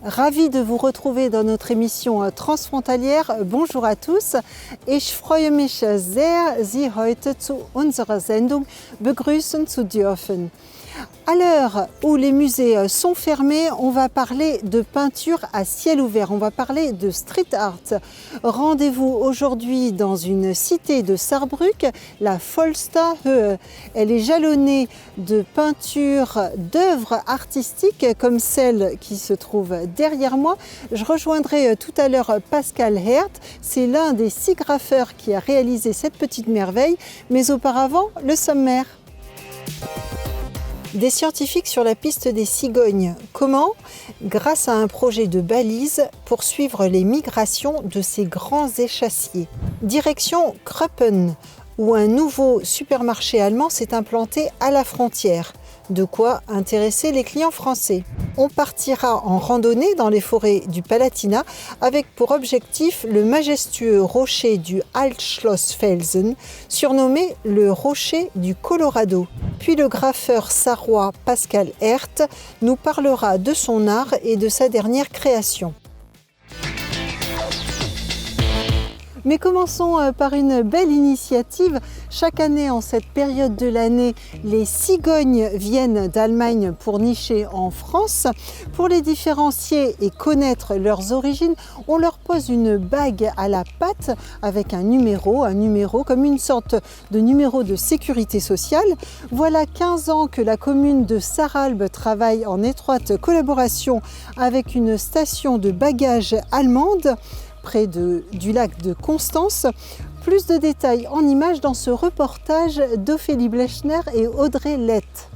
Ravi de vous retrouver dans notre émission transfrontalière. Bonjour à tous. Ich freue mich sehr, Sie heute zu unserer Sendung begrüßen zu dürfen. À l'heure où les musées sont fermés, on va parler de peinture à ciel ouvert, on va parler de street art. Rendez-vous aujourd'hui dans une cité de Saarbrück, la Volstahöhe. Elle est jalonnée de peintures, d'œuvres artistiques comme celle qui se trouve derrière moi. Je rejoindrai tout à l'heure Pascal Hert, c'est l'un des 6 graffeurs qui a réalisé cette petite merveille, mais auparavant, le sommaire. Des scientifiques sur la piste des cigognes. Comment ? Grâce à un projet de balise pour suivre les migrations de ces grands échassiers. Direction Kröppen, où un nouveau supermarché allemand s'est implanté à la frontière. De quoi intéresser les clients français. On partira en randonnée dans les forêts du Palatinat avec pour objectif le majestueux rocher du Altschlossfelsen, surnommé le rocher du Colorado. Puis le graffeur sarrois Pascal Hert nous parlera de son art et de sa dernière création. Mais commençons par une belle initiative. Chaque année, en cette période de l'année, les cigognes viennent d'Allemagne pour nicher en France. Pour les différencier et connaître leurs origines, on leur pose une bague à la patte avec un numéro comme une sorte de numéro de sécurité sociale. Voilà 15 ans que la commune de Sarralbe travaille en étroite collaboration avec une station de bagages allemande près du lac de Constance. Plus de détails en images dans ce reportage d'Ophélie Blechner et Audrey Lett.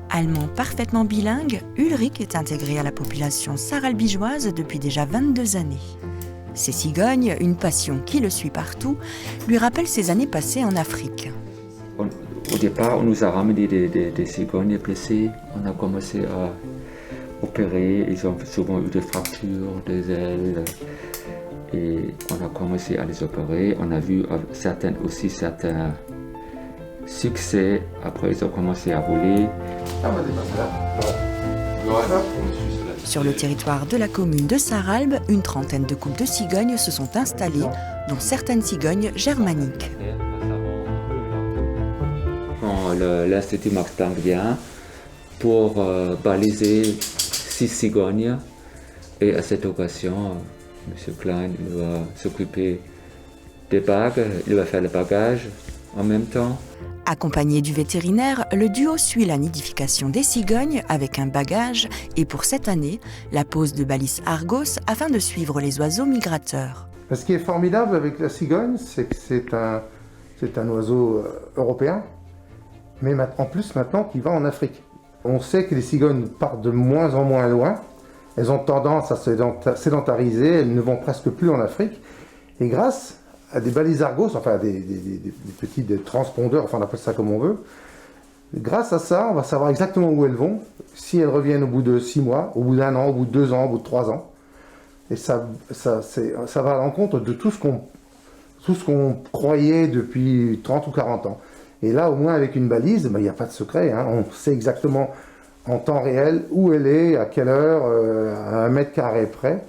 Allemand parfaitement bilingue, Ulrich est intégré à la population sarralbigeoise depuis déjà 22 années. Ces cigognes, une passion qui le suit partout, lui rappellent ses années passées en Afrique. Au départ, on nous a ramené des cigognes blessées. On a commencé à opérer, ils ont souvent eu des fractures des ailes et on a commencé à les opérer. On a vu certains succès. Après, ils ont commencé à voler. Sur le territoire de la commune de Sarralbe, une trentaine de couples de cigognes se sont installées, dont certaines cigognes germaniques. Quand l'Institut Max Planck vient pour baliser 6 cigognes, et à cette occasion, M. Klein va s'occuper des bagues, il va faire le bagage en même temps. Accompagné du vétérinaire, le duo suit la nidification des cigognes avec un bagage et pour cette année, la pose de balises Argos afin de suivre les oiseaux migrateurs. Ce qui est formidable avec la cigogne, c'est que c'est un oiseau européen, mais en plus maintenant qui va en Afrique. On sait que les cigognes partent de moins en moins loin, elles ont tendance à sédentariser, elles ne vont presque plus en Afrique. Et grâce à des balises Argos, enfin des petits transpondeurs, enfin on appelle ça comme on veut, grâce à ça, on va savoir exactement où elles vont, si elles reviennent au bout de 6 mois, au bout d'1 an, au bout de 2 ans, au bout de 3 ans. Et ça va à l'encontre de tout ce qu'on croyait depuis 30 ou 40 ans. Et là, au moins, avec une balise, il n'y a pas de secret. On sait exactement en temps réel où elle est, à quelle heure, à 1 mètre carré près.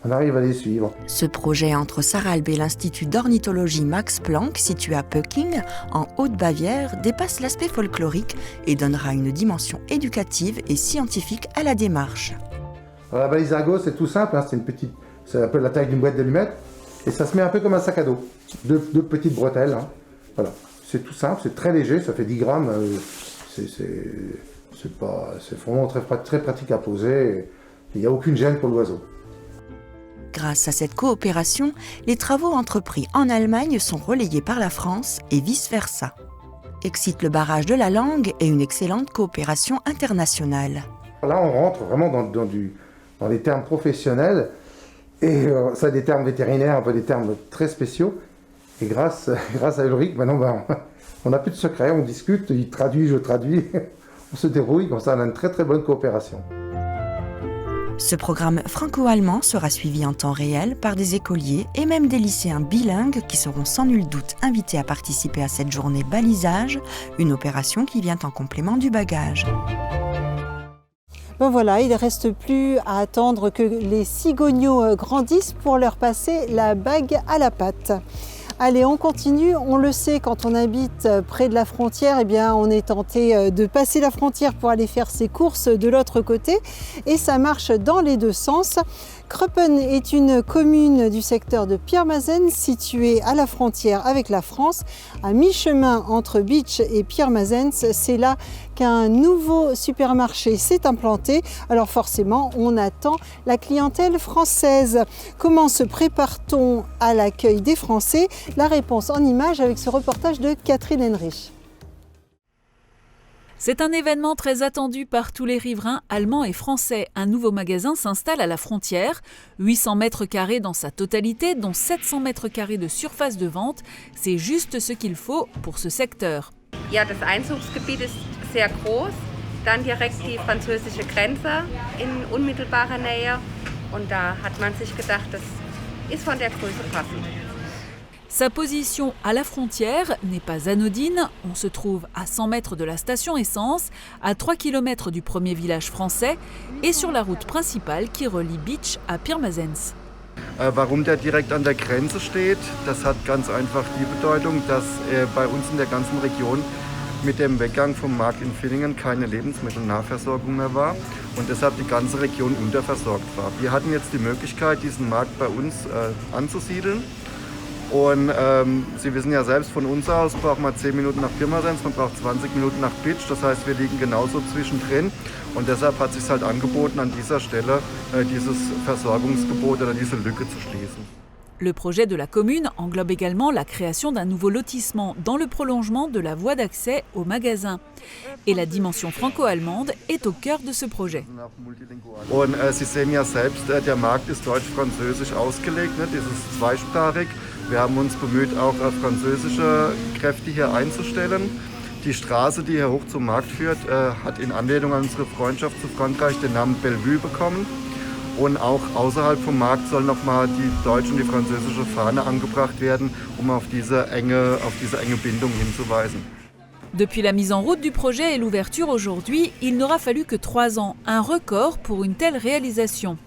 On arrive à les suivre. Ce projet entre Sarralbe et l'Institut d'ornithologie Max Planck, situé à Pöcking, en Haute-Bavière, dépasse l'aspect folklorique et donnera une dimension éducative et scientifique à la démarche. Alors, la balise Argos, c'est tout simple. C'est un peu la taille d'une boîte d'allumettes. Et ça se met un peu comme un sac à dos. Deux petites bretelles. Voilà. C'est tout simple, c'est très léger, ça fait 10 grammes, c'est vraiment très pratique à poser, il n'y a aucune gêne pour l'oiseau. Grâce à cette coopération, les travaux entrepris en Allemagne sont relayés par la France et vice-versa. Excite le barrage de la langue et une excellente coopération internationale. Là, on rentre vraiment dans des termes professionnels, et ça des termes vétérinaires, un peu des termes très spéciaux. Et grâce à Ulrich, maintenant, on n'a plus de secret, on discute, il traduit, je traduis, on se dérouille, comme ça on a une très très bonne coopération. Ce programme franco-allemand sera suivi en temps réel par des écoliers et même des lycéens bilingues qui seront sans nul doute invités à participer à cette journée balisage, une opération qui vient en complément du bagage. Ben voilà, il ne reste plus à attendre que les cigogneaux grandissent pour leur passer la bague à la patte. Allez, on continue. On le sait, quand on habite près de la frontière, eh bien, on est tenté de passer la frontière pour aller faire ses courses de l'autre côté. Et ça marche dans les deux sens. Kröppen est une commune du secteur de Pirmasens située à la frontière avec la France, à mi-chemin entre Bitche et Pirmasens. C'est là qu'un nouveau supermarché s'est implanté. Alors forcément, on attend la clientèle française. Comment se prépare-t-on à l'accueil des Français? La réponse en images avec ce reportage de Catherine Henrich. C'est un événement très attendu par tous les riverains allemands et français. Un nouveau magasin s'installe à la frontière. 800 mètres carrés dans sa totalité, dont 700 mètres carrés de surface de vente. C'est juste ce qu'il faut pour ce secteur. Ja, das Einzugsgebiet ist sehr groß. Dann direkt die französische Grenze in unmittelbarer Nähe. Und da hat man sich gedacht, das ist von der Größe passend. Sa position à la frontière n'est pas anodine. On se trouve à 100 mètres de la station essence, à 3 km du premier village français et sur la route principale qui relie Bitche à Pirmasens. Warum der direkt an der Grenze steht, das hat ganz einfach die Bedeutung, dass bei uns in der ganzen Region mit dem Weggang vom Markt in Villingen keine Lebensmittelnahversorgung mehr war und deshalb die ganze Region unterversorgt war. Wir hatten jetzt die Möglichkeit, diesen Markt bei uns anzusiedeln. Und Sie wissen ja selbst, von uns aus braucht man 10 Minuten nach Pirmasens, man braucht 20 Minuten nach Bitche. Das heißt, wir liegen genauso zwischendrin. Und deshalb hat es sich halt angeboten, an dieser Stelle dieses Versorgungsgebot oder diese Lücke zu schließen. Le projet de la commune englobe également la création d'un nouveau lotissement dans le prolongement de la voie d'accès au magasin. Et la dimension franco-allemande est au cœur de ce projet. Und Sie sehen ja selbst, der Markt ist deutsch-französisch ausgelegt, ne? Das ist zweisprachig. Wir haben uns bemüht, auch französische Kräfte hier einzustellen. Die Straße, die hier hoch zum Markt führt, hat in Anlehnung an unsere Freundschaft zu Frankreich den Namen Bellevue bekommen. Und auch außerhalb vom Markt soll nochmal die deutsche und die französische Fahne angebracht werden, um auf diese enge Bindung hinzuweisen. Depuis la mise en route du projet et l'ouverture aujourd'hui, il n'aura fallu que 3 ans, un record pour une telle réalisation.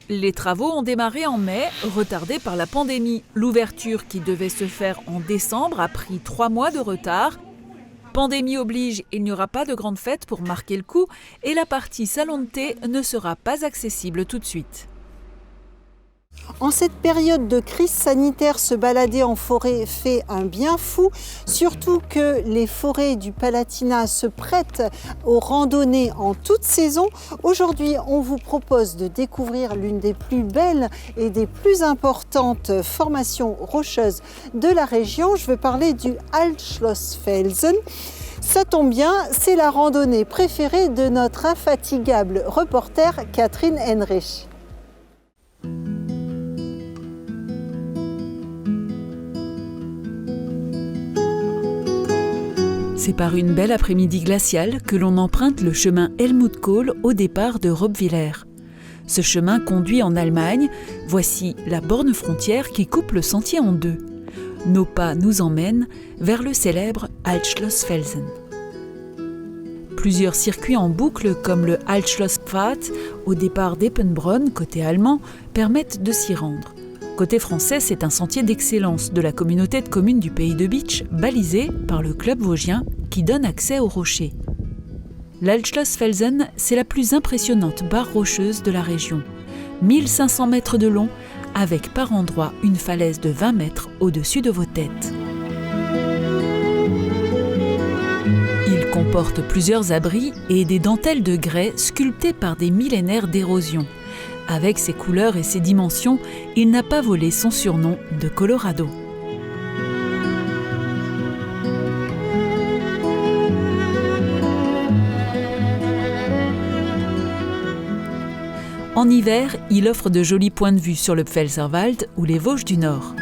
Les travaux ont démarré en mai, retardés par la pandémie. L'ouverture qui devait se faire en décembre a pris 3 mois de retard. Pandémie oblige, il n'y aura pas de grande fête pour marquer le coup et la partie salon de thé ne sera pas accessible tout de suite. En cette période de crise sanitaire, se balader en forêt fait un bien fou, surtout que les forêts du Palatinat se prêtent aux randonnées en toute saison. Aujourd'hui, on vous propose de découvrir l'une des plus belles et des plus importantes formations rocheuses de la région. Je veux parler du Altschlossfelsen. Ça tombe bien, c'est la randonnée préférée de notre infatigable reporter Catherine Henrich. C'est par une belle après-midi glaciale que l'on emprunte le chemin Helmut Kohl au départ de Robwiller. Ce chemin conduit en Allemagne. Voici la borne frontière qui coupe le sentier en deux. Nos pas nous emmènent vers le célèbre Altschlossfelsen. Plusieurs circuits en boucle comme le Altschlosspfad au départ d'Eppenbronn, côté allemand, permettent de s'y rendre. Côté français, c'est un sentier d'excellence de la communauté de communes du pays de Bitche, balisé par le club vosgien qui donne accès aux rochers. L'Altschlossfelsen, c'est la plus impressionnante barre rocheuse de la région. 1500 mètres de long, avec par endroits une falaise de 20 mètres au-dessus de vos têtes. Il comporte plusieurs abris et des dentelles de grès sculptées par des millénaires d'érosion. Avec ses couleurs et ses dimensions, il n'a pas volé son surnom de Colorado. En hiver, il offre de jolis points de vue sur le Pfälzerwald ou les Vosges du Nord.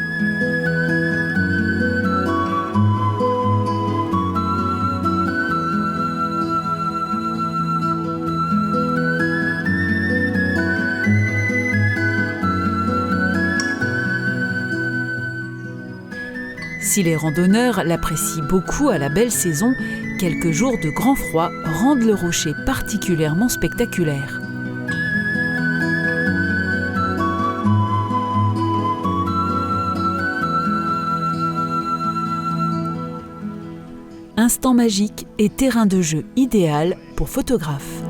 Si les randonneurs l'apprécient beaucoup à la belle saison, Quelques jours de grand froid rendent le rocher particulièrement spectaculaire. Instant magique et terrain de jeu idéal pour photographes.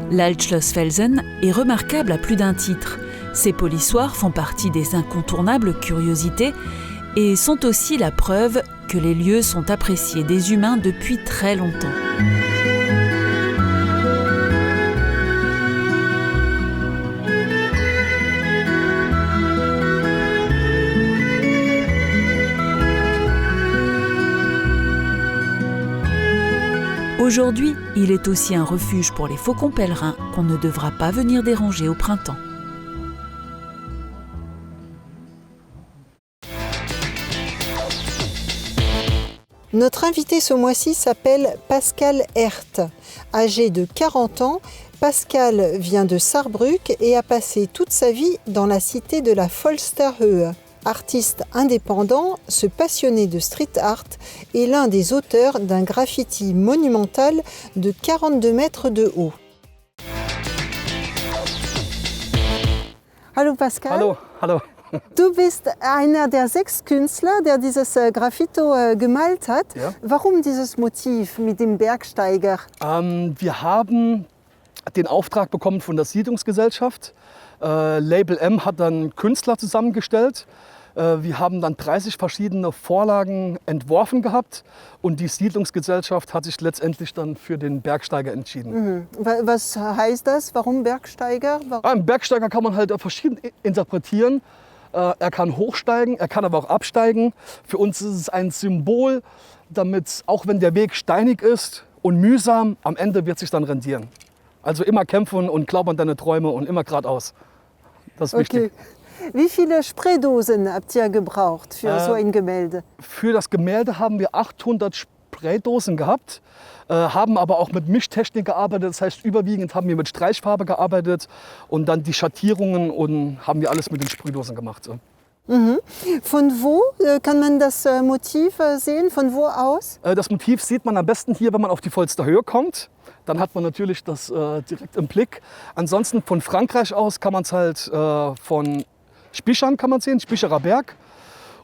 L'Altschlossfelsen est remarquable à plus d'un titre. Ses polissoirs font partie des incontournables curiosités et sont aussi la preuve que les lieux sont appréciés des humains depuis très longtemps. Aujourd'hui, il est aussi un refuge pour les faucons pèlerins qu'on ne devra pas venir déranger au printemps. Notre invité ce mois-ci s'appelle Pascal Herth. Âgé de 40 ans, Pascal vient de Saarbrück et a passé toute sa vie dans la cité de la Folsterhöhe. Artiste indépendant, ce passionné de street art est l'un des auteurs d'un graffiti monumental de 42 mètres de haut. Hallo Pascal. Hallo, hallo. Du bist einer der 6 Künstler, der dieses Graffito gemalt hat. Ja. Warum dieses Motiv mit dem Bergsteiger? Wir haben den Auftrag bekommen von der Siedlungsgesellschaft. Label M hat dann Künstler zusammengestellt. Wir haben dann 30 verschiedene Vorlagen entworfen gehabt und die Siedlungsgesellschaft hat sich letztendlich dann für den Bergsteiger entschieden. Was heißt das? Warum Bergsteiger? Einen Bergsteiger kann man halt verschieden interpretieren. Er kann hochsteigen, er kann aber auch absteigen. Für uns ist es ein Symbol, damit, auch wenn der Weg steinig ist und mühsam, am Ende wird es sich dann rentieren. Also immer kämpfen und glaub an deine Träume und immer geradeaus. Das ist wichtig. Wie viele Spraydosen habt ihr gebraucht für so ein Gemälde? Für das Gemälde haben wir 800 Spraydosen gehabt, haben aber auch mit Mischtechnik gearbeitet. Das heißt, überwiegend haben wir mit Streichfarbe gearbeitet und dann die Schattierungen und haben wir alles mit den Sprühdosen gemacht. Mhm. Von wo kann man das Motiv sehen? Von wo aus? Das Motiv sieht man am besten hier, wenn man auf die Folsterhöhe kommt. Dann hat man natürlich das direkt im Blick. Ansonsten von Frankreich aus kann man es halt von Spichern kann man sehen, Spicherer Berg.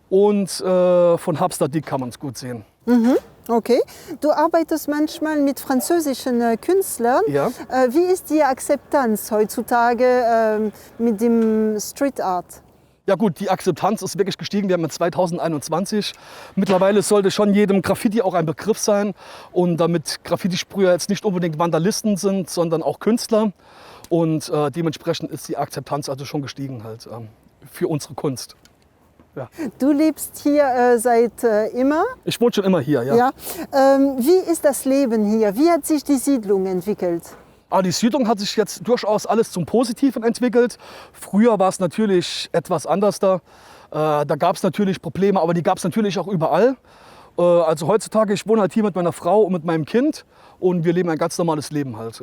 Und von Habsterdijk kann man es gut sehen. Mhm. Okay. Du arbeitest manchmal mit französischen Künstlern. Ja. Wie ist die Akzeptanz heutzutage mit dem Street Art? Ja gut, die Akzeptanz ist wirklich gestiegen. Wir haben jetzt 2021. Mittlerweile sollte schon jedem Graffiti auch ein Begriff sein. Und damit Graffiti-Sprüher jetzt nicht unbedingt Vandalisten sind, sondern auch Künstler. Und dementsprechend ist die Akzeptanz also schon gestiegen halt für unsere Kunst. Ja. Du lebst hier seit immer? Ich wohne schon immer hier, ja. Ja. Wie ist das Leben hier? Wie hat sich die Siedlung entwickelt? Die Siedlung hat sich jetzt durchaus alles zum Positiven entwickelt. Früher war es natürlich etwas anders da. Da gab es natürlich Probleme, aber die gab es natürlich auch überall. Also heutzutage, ich wohne halt hier mit meiner Frau und mit meinem Kind und wir leben ein ganz normales Leben halt.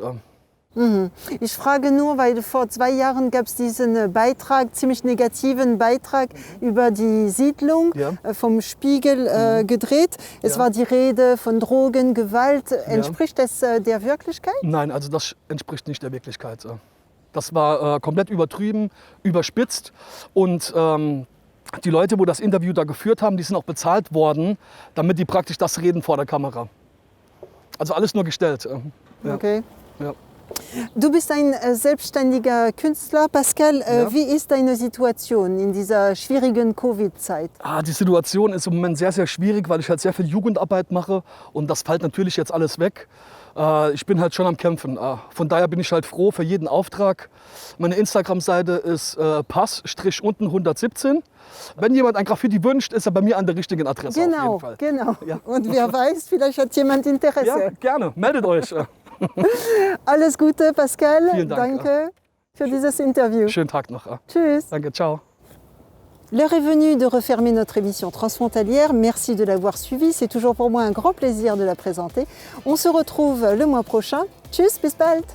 Mhm. Ich frage nur, weil vor 2 Jahren gab es diesen Beitrag, ziemlich negativen Beitrag über die Siedlung, vom Spiegel gedreht. Es war die Rede von Drogen, Gewalt. Entspricht das der Wirklichkeit? Nein, also das entspricht nicht der Wirklichkeit. Das war komplett übertrieben, überspitzt und die Leute, wo das Interview da geführt haben, die sind auch bezahlt worden, damit die praktisch das reden vor der Kamera. Also alles nur gestellt. Ja. Okay. Ja. Du bist ein selbstständiger Künstler. Pascal, wie ist deine Situation in dieser schwierigen Covid-Zeit? Die Situation ist im Moment sehr, sehr schwierig, weil ich halt sehr viel Jugendarbeit mache und das fällt natürlich jetzt alles weg. Ich bin halt schon am Kämpfen. Von daher bin ich halt froh für jeden Auftrag. Meine Instagram-Seite ist pass-117. Wenn jemand ein Graffiti wünscht, ist er bei mir an der richtigen Adresse auf jeden Fall. Genau. Ja. Und wer weiß, vielleicht hat jemand Interesse. Ja, gerne. Meldet euch. Alles Gute, Pascal. Vielen Dank. Danke für dieses Interview. Schönen Tag noch. Tschüss. Danke, ciao. L'heure est venue de refermer notre émission transfrontalière. Merci de l'avoir suivie. C'est toujours pour moi un grand plaisir de la présenter. On se retrouve le mois prochain. Tschüss, bis bald.